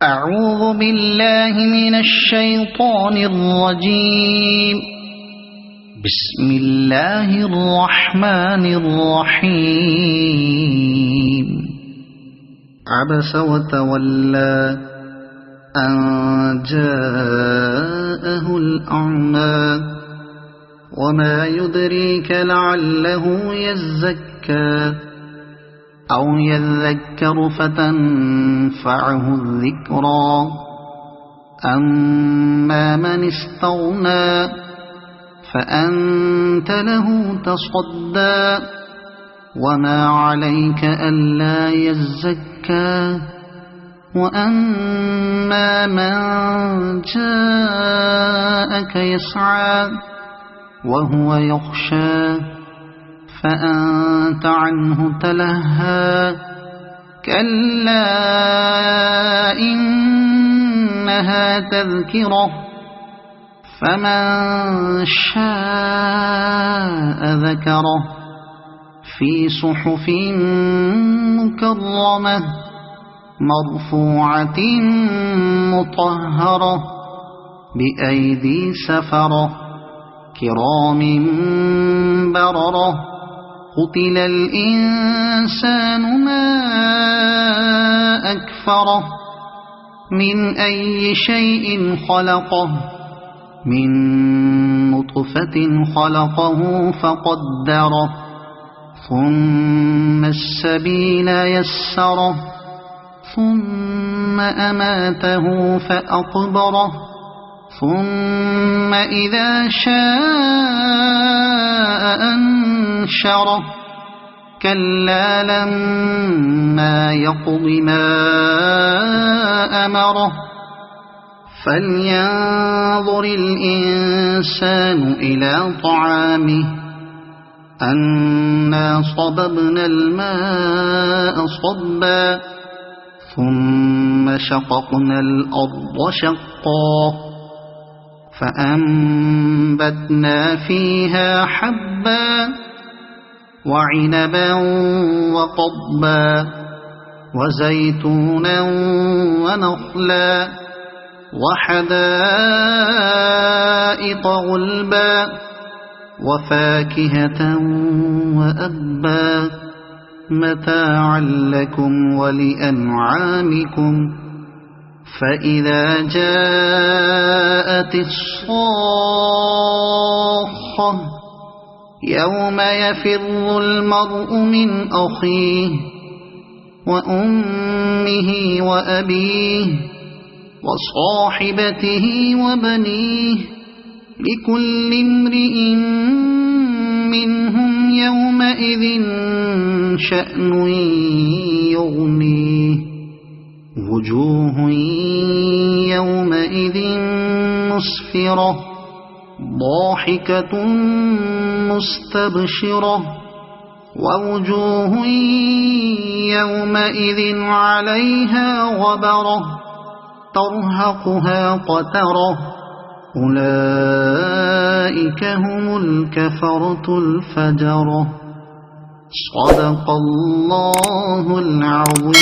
أعوذ بالله من الشيطان الرجيم. بسم الله الرحمن الرحيم. عبس وتولى أن جاءه الأعمى وما يدريك لعله يزكى أو يذكر فتنفعه الذكرى أما من استغنى فأنت له تصدى وما عليك ألا يزكى وأما من جاءك يسعى وهو يخشى فأنت عنه تلهى كلا إنها تذكرة فمن شاء ذكره في صحف مكرمة مرفوعة مطهرة بأيدي سفرة كرام بررة قتل الإنسان ما أكفره من أي شيء خلقه من نطفة خلقه فقدره ثم السبيل يسره ثم أماته فأقبره ثم إذا شاء أنشره كلا لما يقض ما أمره فلينظر الإنسان إلى طعامه أنا صببنا الماء صبا ثم شققنا الأرض شقا فأنبتنا فيها حبا وعنبا وقضبا وزيتونا ونخلا وحدائق غلبا وفاكهة وأبا متاعا لكم ولأنعامكم فإذا جاءت الصاخة يوم يفر المرء من أخيه وأمه وأبيه وصاحبته وبنيه لكل امرئ منهم يومئذ شأن يغنيه وجوه يومئذ مسفرة ضاحكة مستبشرة ووجوه يومئذ عليها غبرة ترهقها قترة أولئك هم الكفرة الفجرة صدق الله العظيم.